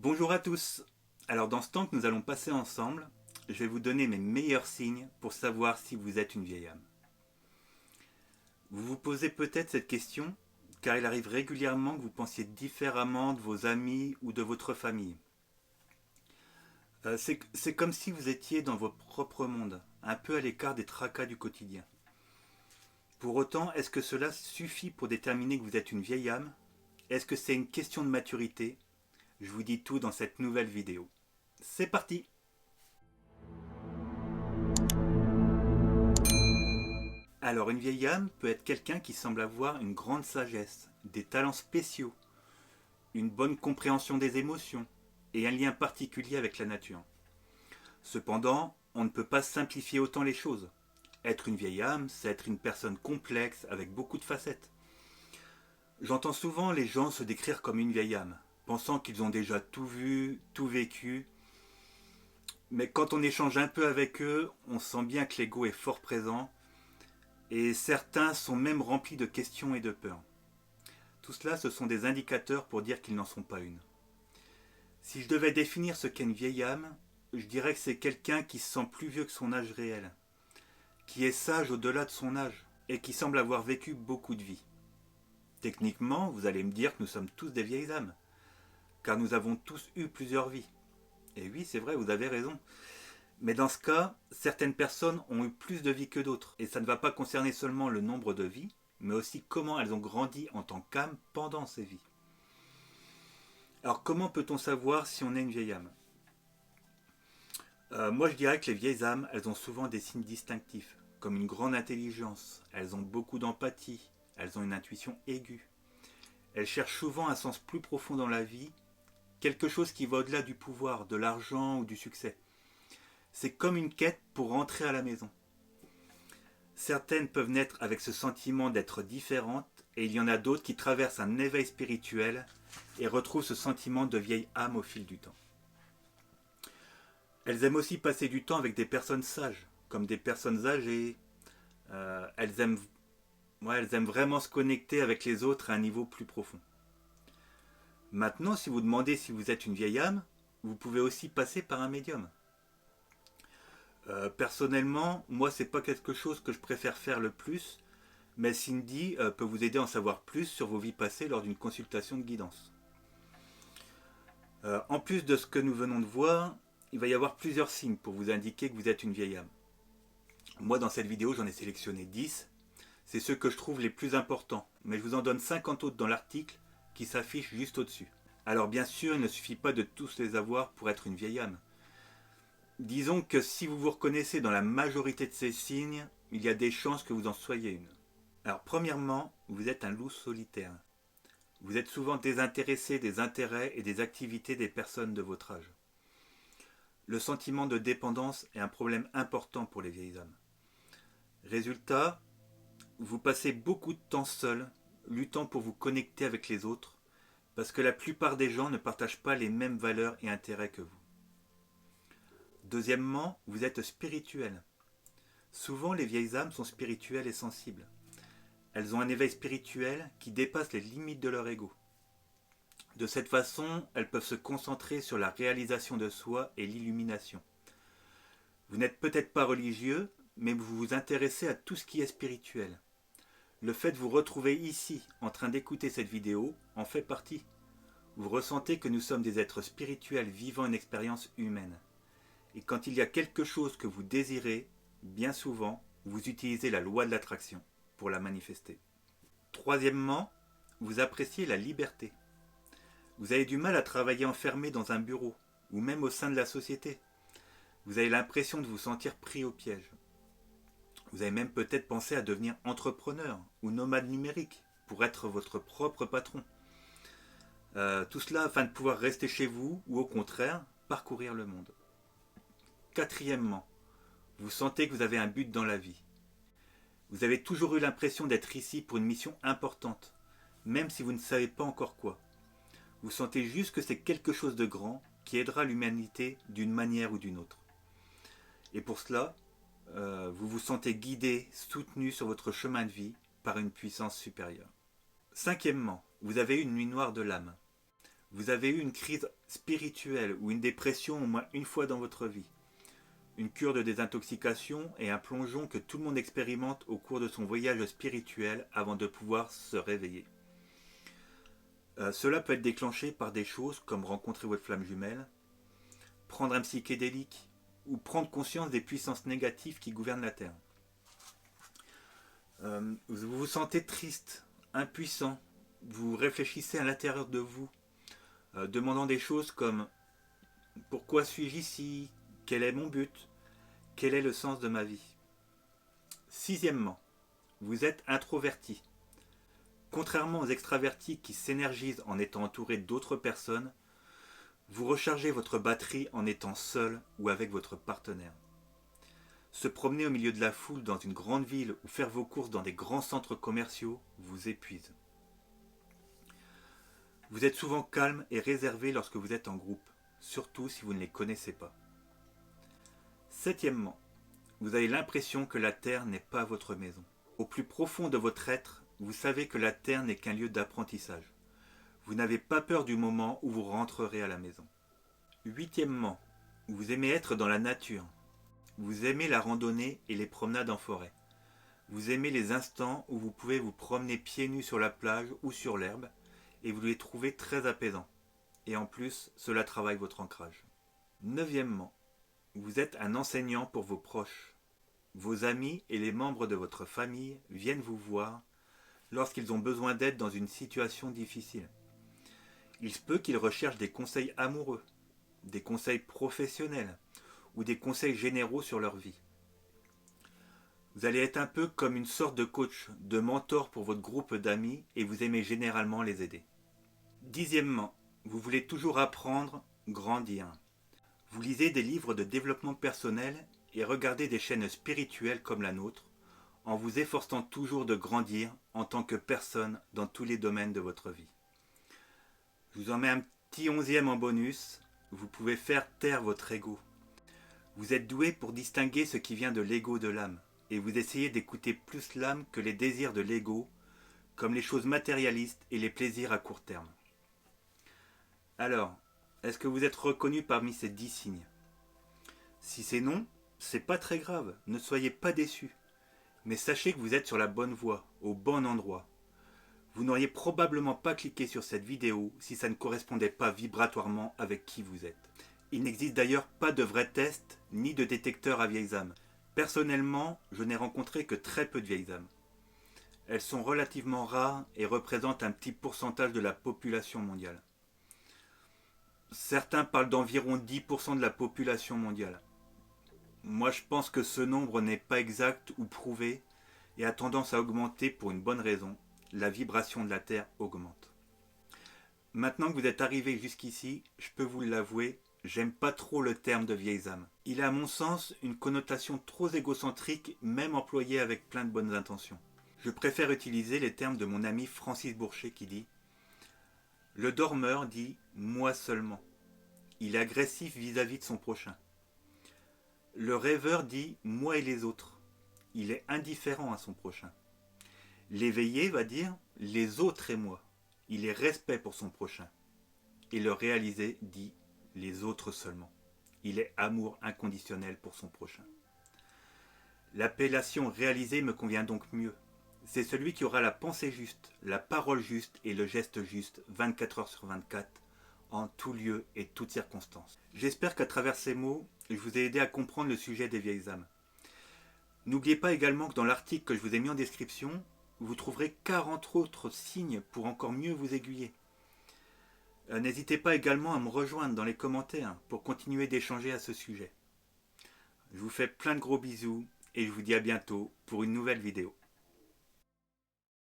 Bonjour à tous. Alors dans ce temps que nous allons passer ensemble, je vais vous donner mes meilleurs signes pour savoir si vous êtes une vieille âme. Vous vous posez peut-être cette question car il arrive régulièrement que vous pensiez différemment de vos amis ou de votre famille. C'est comme si vous étiez dans votre propre monde, un peu à l'écart des tracas du quotidien. Pour autant, est-ce que cela suffit pour déterminer que vous êtes une vieille âme? Est-ce que c'est une question de maturité? Je vous dis tout dans cette nouvelle vidéo. C'est parti! Alors une vieille âme peut être quelqu'un qui semble avoir une grande sagesse, des talents spéciaux, une bonne compréhension des émotions et un lien particulier avec la nature. Cependant, on ne peut pas simplifier autant les choses. Être une vieille âme, c'est être une personne complexe avec beaucoup de facettes. J'entends souvent les gens se décrire comme une vieille âme, pensant qu'ils ont déjà tout vu, tout vécu. Mais quand on échange un peu avec eux, on sent bien que l'ego est fort présent et certains sont même remplis de questions et de peurs. Tout cela, ce sont des indicateurs pour dire qu'ils n'en sont pas une. Si je devais définir ce qu'est une vieille âme, je dirais que c'est quelqu'un qui se sent plus vieux que son âge réel, qui est sage au-delà de son âge et qui semble avoir vécu beaucoup de vies. Techniquement, vous allez me dire que nous sommes tous des vieilles âmes, car nous avons tous eu plusieurs vies. Et oui, c'est vrai, vous avez raison. Mais dans ce cas, certaines personnes ont eu plus de vies que d'autres, et ça ne va pas concerner seulement le nombre de vies, mais aussi comment elles ont grandi en tant qu'âme pendant ces vies. Alors comment peut-on savoir si on est une vieille âme? Moi je dirais que les vieilles âmes, elles ont souvent des signes distinctifs, comme une grande intelligence, elles ont beaucoup d'empathie, elles ont une intuition aiguë. Elles cherchent souvent un sens plus profond dans la vie, quelque chose qui va au-delà du pouvoir, de l'argent ou du succès. C'est comme une quête pour rentrer à la maison. Certaines peuvent naître avec ce sentiment d'être différentes, et il y en a d'autres qui traversent un éveil spirituel et retrouvent ce sentiment de vieille âme au fil du temps. Elles aiment aussi passer du temps avec des personnes sages, comme des personnes âgées. Elles aiment, elles aiment vraiment se connecter avec les autres à un niveau plus profond. Maintenant, si vous demandez si vous êtes une vieille âme, vous pouvez aussi passer par un médium. Personnellement, moi, c'est pas quelque chose que je préfère faire le plus, mais Cindy peut vous aider à en savoir plus sur vos vies passées lors d'une consultation de guidance. En plus de ce que nous venons de voir, il va y avoir plusieurs signes pour vous indiquer que vous êtes une vieille âme. Moi, dans cette vidéo, j'en ai sélectionné 10. C'est ceux que je trouve les plus importants, mais je vous en donne 50 autres dans l'article qui s'affichent juste au-dessus. Alors bien sûr, il ne suffit pas de tous les avoir pour être une vieille âme. Disons que si vous vous reconnaissez dans la majorité de ces signes, il y a des chances que vous en soyez une. Alors premièrement, vous êtes un loup solitaire. Vous êtes souvent désintéressé des intérêts et des activités des personnes de votre âge. Le sentiment de dépendance est un problème important pour les vieilles âmes. Résultat, vous passez beaucoup de temps seul, luttant pour vous connecter avec les autres, parce que la plupart des gens ne partagent pas les mêmes valeurs et intérêts que vous. Deuxièmement, vous êtes spirituel. Souvent, les vieilles âmes sont spirituelles et sensibles. Elles ont un éveil spirituel qui dépasse les limites de leur ego. De cette façon, elles peuvent se concentrer sur la réalisation de soi et l'illumination. Vous n'êtes peut-être pas religieux, mais vous vous intéressez à tout ce qui est spirituel. Le fait de vous retrouver ici, en train d'écouter cette vidéo, en fait partie. Vous ressentez que nous sommes des êtres spirituels vivant une expérience humaine. Et quand il y a quelque chose que vous désirez, bien souvent, vous utilisez la loi de l'attraction pour la manifester. Troisièmement, vous appréciez la liberté. Vous avez du mal à travailler enfermé dans un bureau, ou même au sein de la société. Vous avez l'impression de vous sentir pris au piège. Vous avez même peut-être pensé à devenir entrepreneur ou nomade numérique pour être votre propre patron. Tout cela afin de pouvoir rester chez vous ou au contraire parcourir le monde. Quatrièmement, vous sentez que vous avez un but dans la vie. Vous avez toujours eu l'impression d'être ici pour une mission importante, même si vous ne savez pas encore quoi. Vous sentez juste que c'est quelque chose de grand qui aidera l'humanité d'une manière ou d'une autre. Et pour cela, vous vous sentez guidé, soutenu sur votre chemin de vie par une puissance supérieure. Cinquièmement, vous avez eu une nuit noire de l'âme. Vous avez eu une crise spirituelle ou une dépression au moins une fois dans votre vie. Une cure de désintoxication et un plongeon que tout le monde expérimente au cours de son voyage spirituel avant de pouvoir se réveiller. Cela peut être déclenché par des choses comme rencontrer votre flamme jumelle, prendre un psychédélique ou prendre conscience des puissances négatives qui gouvernent la Terre. Vous vous sentez triste, impuissant, vous réfléchissez à l'intérieur de vous, demandant des choses comme « Pourquoi suis-je ici ? Quel est mon but ? Quel est le sens de ma vie ?» Sixièmement, vous êtes introverti. Contrairement aux extravertis qui s'énergisent en étant entourés d'autres personnes, vous rechargez votre batterie en étant seul ou avec votre partenaire. Se promener au milieu de la foule dans une grande ville ou faire vos courses dans des grands centres commerciaux vous épuise. Vous êtes souvent calme et réservé lorsque vous êtes en groupe, surtout si vous ne les connaissez pas. Septièmement, vous avez l'impression que la Terre n'est pas votre maison. Au plus profond de votre être, vous savez que la Terre n'est qu'un lieu d'apprentissage. Vous n'avez pas peur du moment où vous rentrerez à la maison. Huitièmement, vous aimez être dans la nature. Vous aimez la randonnée et les promenades en forêt. Vous aimez les instants où vous pouvez vous promener pieds nus sur la plage ou sur l'herbe et vous les trouvez très apaisants. Et en plus, cela travaille votre ancrage. Neuvièmement, vous êtes un enseignant pour vos proches. Vos amis et les membres de votre famille viennent vous voir lorsqu'ils ont besoin d'aide dans une situation difficile. Il se peut qu'ils recherchent des conseils amoureux, des conseils professionnels ou des conseils généraux sur leur vie. Vous allez être un peu comme une sorte de coach, de mentor pour votre groupe d'amis et vous aimez généralement les aider. Dixièmement, vous voulez toujours apprendre, grandir. Vous lisez des livres de développement personnel et regardez des chaînes spirituelles comme la nôtre, en vous efforçant toujours de grandir en tant que personne dans tous les domaines de votre vie. Je vous en mets un petit 11e en bonus, vous pouvez faire taire votre ego. Vous êtes doué pour distinguer ce qui vient de l'ego de l'âme, et vous essayez d'écouter plus l'âme que les désirs de l'ego, comme les choses matérialistes et les plaisirs à court terme. Alors, est-ce que vous êtes reconnu parmi ces 10 signes ? Si c'est non, c'est pas très grave, ne soyez pas déçus. Mais sachez que vous êtes sur la bonne voie, au bon endroit. Vous n'auriez probablement pas cliqué sur cette vidéo si ça ne correspondait pas vibratoirement avec qui vous êtes. Il n'existe d'ailleurs pas de vrai test ni de détecteur à vieilles âmes. Personnellement, je n'ai rencontré que très peu de vieilles âmes. Elles sont relativement rares et représentent un petit pourcentage de la population mondiale. Certains parlent d'environ 10% de la population mondiale. Moi, je pense que ce nombre n'est pas exact ou prouvé et a tendance à augmenter pour une bonne raison. La vibration de la Terre augmente. Maintenant que vous êtes arrivé jusqu'ici, je peux vous l'avouer, j'aime pas trop le terme de vieilles âmes. Il a à mon sens une connotation trop égocentrique, même employée avec plein de bonnes intentions. Je préfère utiliser les termes de mon ami Francis Bourcher qui dit « Le dormeur dit « moi seulement ». Il est agressif vis-à-vis de son prochain. Le rêveur dit « moi et les autres ». Il est indifférent à son prochain. L'éveillé va dire « les autres et moi ». Il est respect pour son prochain. Et le réalisé dit « les autres seulement ». Il est amour inconditionnel pour son prochain. L'appellation réalisé me convient donc mieux. C'est celui qui aura la pensée juste, la parole juste et le geste juste 24 heures sur 24, en tout lieu et toutes circonstances. J'espère qu'à travers ces mots, je vous ai aidé à comprendre le sujet des vieilles âmes. N'oubliez pas également que dans l'article que je vous ai mis en description, vous trouverez 40 autres signes pour encore mieux vous aiguiller. N'hésitez pas également à me rejoindre dans les commentaires pour continuer d'échanger à ce sujet. Je vous fais plein de gros bisous et je vous dis à bientôt pour une nouvelle vidéo.